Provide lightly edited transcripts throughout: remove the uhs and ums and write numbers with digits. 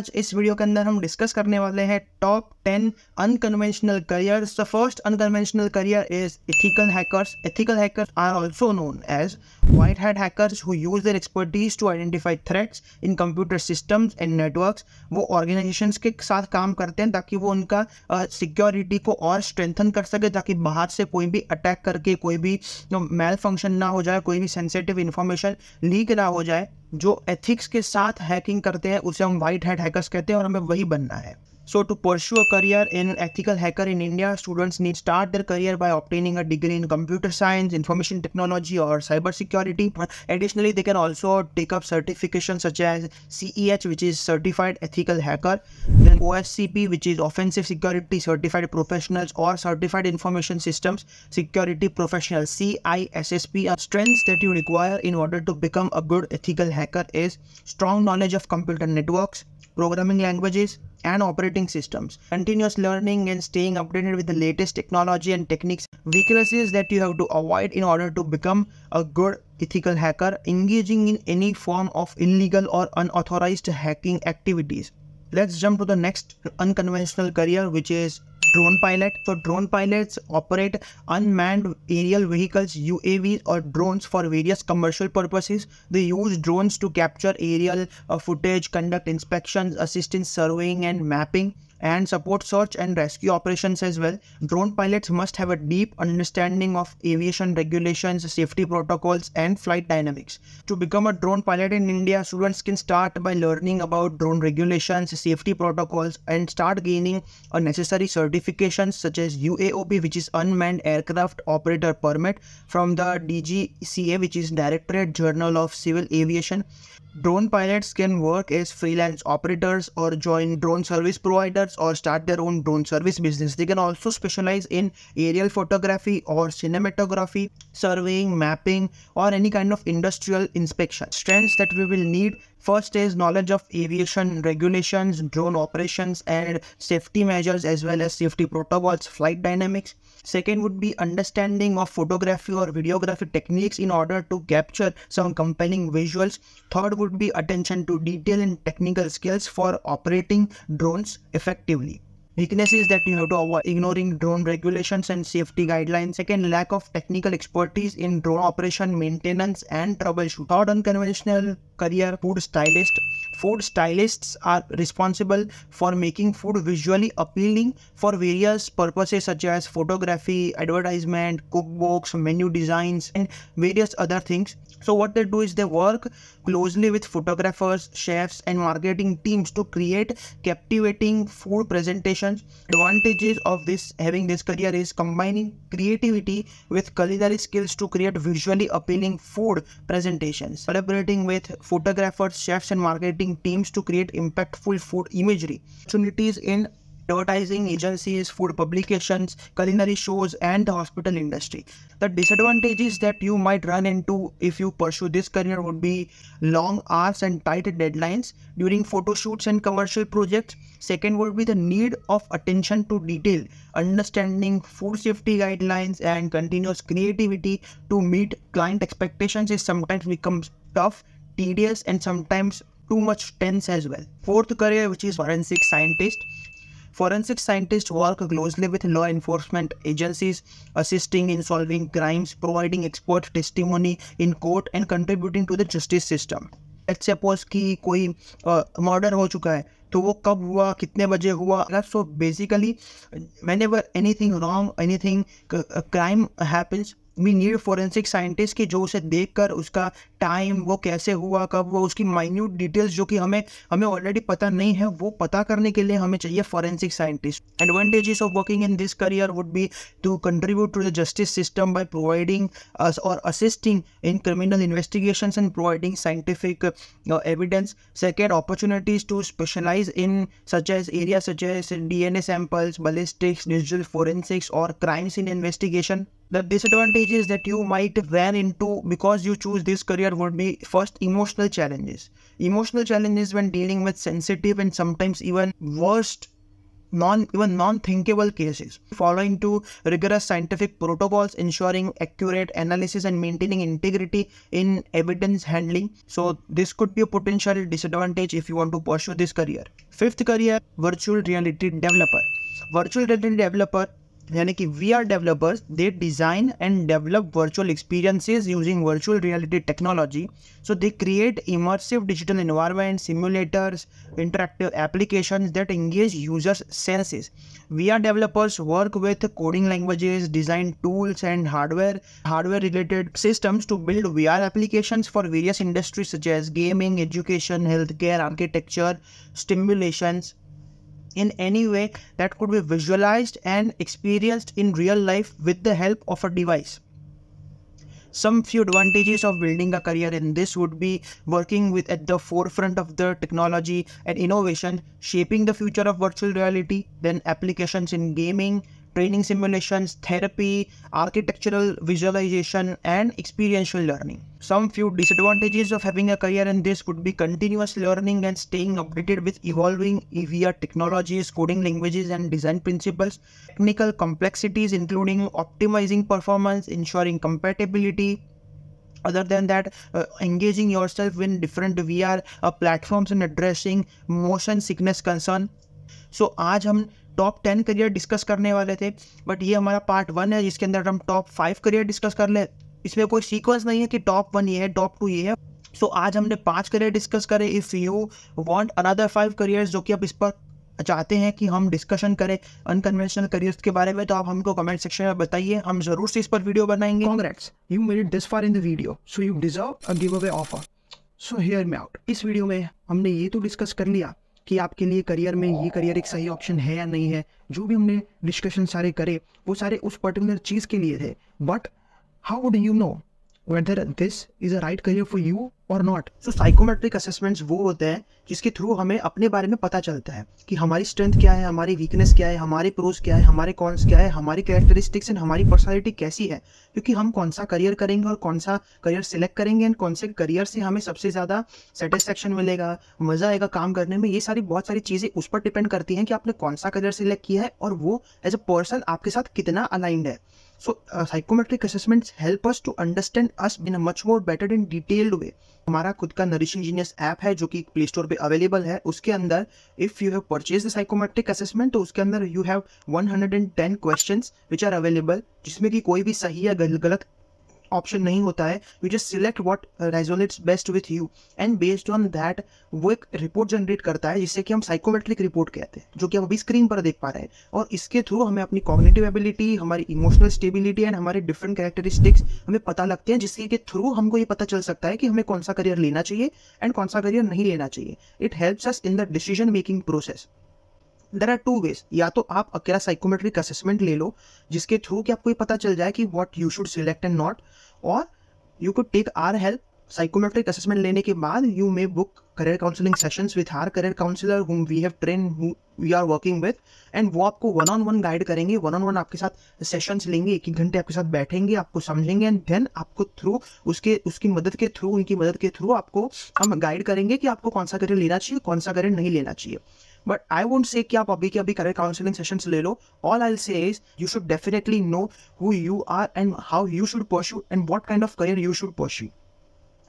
आज इस वीडियो के अंदर हम डिस्कस करने वाले हैं top 10 unconventional careers. The first unconventional career is ethical hackers. Ethical hackers are also known as white hat hackers who use their expertise to identify threats in computer systems and networks। वो organisations के साथ काम करते हैं ताकि वो उनका security को और स्ट्रेंथन कर सके, ताकि बाहर से कोई भी अटैक करके कोई भी मैल फंक्शन ना हो जाए, कोई भी सेंसिटिव इन्फॉर्मेशन लीक ना हो जाए। जो एथिक्स के साथ हैकिंग करते हैं उसे हम वाइट हैट हैकर्स कहते हैं और हमें वही बनना है। So to pursue a career in ethical hacker in India, students need start their career by obtaining a degree in computer science, information technology or cyber security. Additionally, they can also take up certifications such as CEH, which is Certified Ethical Hacker, then OSCP, which is Offensive Security Certified Professionals, or Certified Information Systems Security Professional, CISSP. Strengths that you require in order to become a good ethical hacker is strong knowledge of computer networks, programming languages and operating systems, continuous learning and staying updated with the latest technology and techniques. Weaknesses that you have to avoid in order to become a good ethical hacker: engaging in any form of illegal or unauthorized hacking activities. Let's jump to the next unconventional career, which is drone pilot. So drone pilots operate unmanned aerial vehicles, UAVs or drones for various commercial purposes. They use drones to capture aerial footage, conduct inspections, assist in surveying and mapping, and support search and rescue operations as well. Drone pilots must have a deep understanding of aviation regulations, safety protocols and flight dynamics. To become a drone pilot in India, students can start by learning about drone regulations, safety protocols and start gaining a necessary certifications such as UAOP, which is Unmanned Aircraft Operator Permit, from the DGCA, which is Directorate General of Civil Aviation. Drone pilots can work as freelance operators or join drone service providers or start their own drone service business. They can also specialize in aerial photography or cinematography, surveying, mapping or any kind of industrial inspection. Strengths that we will need: first is knowledge of aviation regulations, drone operations and safety measures as well as safety protocols, flight dynamics. Second would be understanding of photography or videography techniques in order to capture some compelling visuals. Third would be attention to detail and technical skills for operating drones effectively. Weaknesses that you have to avoid: ignoring drone regulations and safety guidelines. Second, lack of technical expertise in drone operation, maintenance and troubleshoot. Third unconventional career, food stylist. Food stylists are responsible for making food visually appealing for various purposes such as photography, advertisement, cookbooks, menu designs and various other things. So what they do is they work closely with photographers, chefs and marketing teams to create captivating food presentations. Advantages of having this career is combining creativity with culinary skills to create visually appealing food presentations, collaborating with photographers, chefs and marketing teams to create impactful food imagery. Opportunities in advertising agencies, food publications, culinary shows and the hospital industry. The disadvantages that you might run into if you pursue this career would be long hours and tight deadlines during photo shoots and commercial projects. Second would be the need of attention to detail, understanding food safety guidelines and continuous creativity to meet client expectations is sometimes becomes tough, tedious and sometimes too much tense as well. Fourth career, which is forensic scientist. Forensic scientists work closely with law enforcement agencies, assisting in solving crimes, providing expert testimony in court and contributing to the justice system. Let's suppose कि कोई murder हो चुका है तो वो कब हुआ, कितने बजे हुआ. So basically whenever anything wrong, anything crime happens, we need forensic scientist की जो उसे देखकर उसका टाइम, वो कैसे हुआ, कब वो, उसकी माइन्यूट डिटेल्स जो कि हमें ऑलरेडी पता नहीं है, वो पता करने के लिए हमें चाहिए forensic scientist. Advantages of working in this career would be to contribute to the justice system by providing us or assisting in criminal investigations and providing scientific evidence. Second, opportunities to specialize in areas such as DNA samples, ballistics, digital forensics or crime scene investigation. The disadvantages that you might run into because you choose this career would be: first, emotional challenges. Emotional challenges when dealing with sensitive and sometimes even worst even non-thinkable cases, following to rigorous scientific protocols, ensuring accurate analysis and maintaining integrity in evidence handling. So this could be a potential disadvantage if you want to pursue this career. Fifth career, virtual reality developer. Virtual reality developer यानी कि VR developers, they design and develop virtual experiences using virtual reality technology. So they create immersive digital environments, simulators, interactive applications that engage users' senses. VR developers work with coding languages, design tools and hardware-related systems to build VR applications for various industries such as gaming, education, healthcare, architecture, stimulations, in any way that could be visualized and experienced in real life with the help of a device. Some few advantages of building a career in this would be working at the forefront of the technology and innovation, shaping the future of virtual reality, then applications in gaming, training simulations, therapy, architectural visualization, and experiential learning. Some few disadvantages of having a career in this would be continuous learning and staying updated with evolving VR technologies, coding languages, and design principles. Technical complexities including optimizing performance, ensuring compatibility. Other than that, engaging yourself in different VR platforms and addressing motion sickness concern. So आज हम top 10 career discuss करने वाले थे, but ये हमारा part 1 है जिसके अंदर हम टॉप 5 करियर डिस्कस कर ले। इसमें कोई सीक्वेंस नहीं है कि टॉप 1 ये है, टॉप 2 ये है। सो आज हमने 5 करियर डिस्कस करे। If you want another 5 careers जो कि आप इस पर चाहते हैं कि हम डिस्कशन करें अनकन्वेंशनल करियर्स के बारे में, तो आप हमको कमेंट सेक्शन में बताइए, हम जरूर से इस पर वीडियो बनाएंगे। Congrats, you made it this far in the video, so you deserve a giveaway offer. So hear me out. इस वीडियो में हमने ये तो डिस्कस कर लिया कि आपके लिए करियर में ये करियर एक सही ऑप्शन है या नहीं है। जो भी हमने डिस्कशन सारे करे वो सारे उस पर्टिकुलर चीज़ के लिए थे, but how would you know whether this is a right career for you और नॉट? सो साइकोमेट्रिक असेसमेंट्स वो होते हैं जिसके थ्रू हमें अपने बारे में पता चलता है कि हमारी स्ट्रेंथ क्या है, हमारी वीकनेस क्या है, हमारे प्रोज क्या है, हमारे कॉन्स क्या है, हमारी कैरेक्टरिस्टिक्स एंड हमारी पर्सनालिटी कैसी है, क्योंकि हम कौन सा करियर करेंगे और कौन सा करियर सिलेक्ट करेंगे एंड कौन से करियर से हमें सबसे ज़्यादा सेटिस्फेक्शन मिलेगा, मज़ा आएगा काम करने में। ये सारी बहुत सारी चीज़ें उस पर डिपेंड करती हैं कि आपने कौन सा करियर सिलेक्ट किया है और वो एज अ पर्सन आपके साथ कितना अलाइंड है। So psychometric assessments help us to understand us in a much more better and detailed way. हमारा खुद का नरिशिंग जीनियस ऐप है जो कि प्ले स्टोर पे अवेलेबल है। उसके अंदर if you have purchase the psychometric assessment, तो उसके अंदर you have 110 questions which are available, जिसमें कि कोई भी सही या गलत ऑप्शन नहीं होता है। You just select what resonates best with you and based on that वो एक रिपोर्ट जनरेट करता है जिससे कि हम साइकोमेट्रिक रिपोर्ट कहते हैं, जो कि हम अभी स्क्रीन पर देख पा रहे हैं। और इसके थ्रू हमें अपनी कॉग्निटिव एबिलिटी, हमारी इमोशनल स्टेबिलिटी एंड हमारे डिफरेंट कैरेक्टरिस्टिक्स हमें पता लगते हैं, जिसके के थ्रू हमको ये पता चल सकता है कि हमें कौन सा करियर लेना चाहिए एंड कौन सा करियर नहीं लेना चाहिए। It helps us in the decision making process. There are 2 ways, या तो आप अकेला साइकोमेट्रिक असेसमेंट ले लो जिसके थ्रू कि आपको ये पता चल जाए कि what you should select and not, और you could take our help. Psychometric assessment लेने के बाद you may book career counselling sessions with our career counsellor whom we have trained, who we are working with, and वो आपको 1-on-1 guide करेंगे। 1-on-1 आपके साथ sessions लेंगे, 1-1 घंटे आपके साथ बैठेंगे, आपको समझेंगे एंड देन आपको थ्रू उनकी मदद के थ्रू आपको हम गाइड करेंगे कि आपको कौन सा करियर लेना चाहिए, कौन सा करियर नहीं लेना चाहिए। बट आई वोंट से कि आप अभी के अभी करियर काउंसलिंग सेशंस ले लो। All I will say is you should definitely know who you are and how you should pursue and what kind of career you should pursue,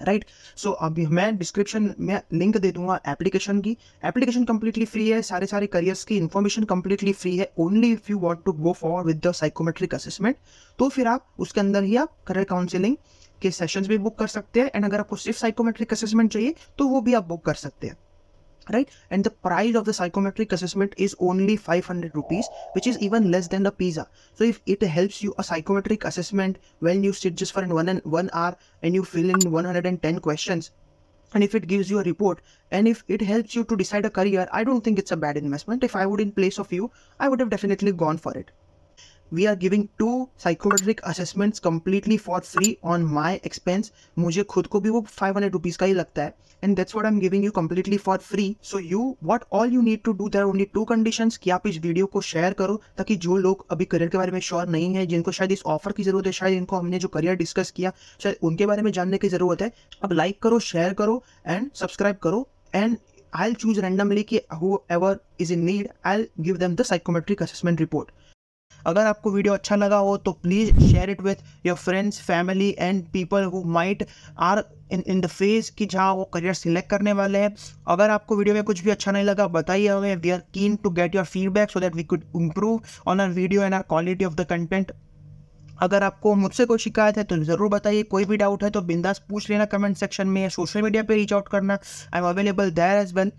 right. So अभी मैं description में link दे दूंगा application की। Application completely free है, सारे careers की information completely free है। Only if you want to go forward with the psychometric assessment, तो फिर आप उसके अंदर ही आप करियर काउंसलिंग के सेशंस भी बुक कर सकते हैं, एंड अगर आपको सिर्फ साइकोमेट्रिक असेसमेंट चाहिए तो वो भी आप बुक कर सकते हैं, right? And the price of the psychometric assessment is only 500 rupees, which is even less than the pizza. So if it helps you, a psychometric assessment, when you sit just for 1 hour and you fill in 110 questions, and if it gives you a report, and if it helps you to decide a career, I don't think it's a bad investment. If I would in place of you, I would have definitely gone for it. We are giving 2 psychometric assessments completely for free on my expense. मुझे खुद को भी वो 500 rupees का ही लगता है, and that's what I'm giving you completely for free. So what all you need to do, there are only 2 conditions कि आप इस वीडियो को शेयर करो, ताकि जो लोग अभी करियर के बारे में श्योर नहीं है, जिनको शायद इस ऑफर की जरूरत है, शायद इनको हमने जो करियर डिस्कस किया शायद उनके बारे में जानने की जरूरत है, अब लाइक करो, शेयर करो एंड सब्सक्राइब करो, एंड I'll choose randomly कि whoever is in need, I'll give them the psychometric assessment report. अगर आपको वीडियो अच्छा लगा हो तो please share it with your friends, family and people who might are in the phase कि जहाँ वो करियर सिलेक्ट करने वाले हैं. अगर आपको वीडियो में कुछ भी अच्छा नहीं लगा बताइए हमें. We are keen to get your feedback so that we could improve on our video and our quality of the content. अगर आपको मुझसे कोई शिकायत है तो ज़रूर बताइए. कोई भी डाउट है तो बिंदास पूछ लेना कमेंट सेक्शन में या सोशल मीडिया पे रीच आउट करना. I am available there as well.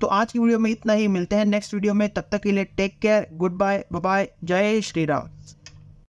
तो आज की वीडियो में इतना ही. मिलते हैं नेक्स्ट वीडियो में. तब तक के लिए take care, good bye, bye, जय श्री राम.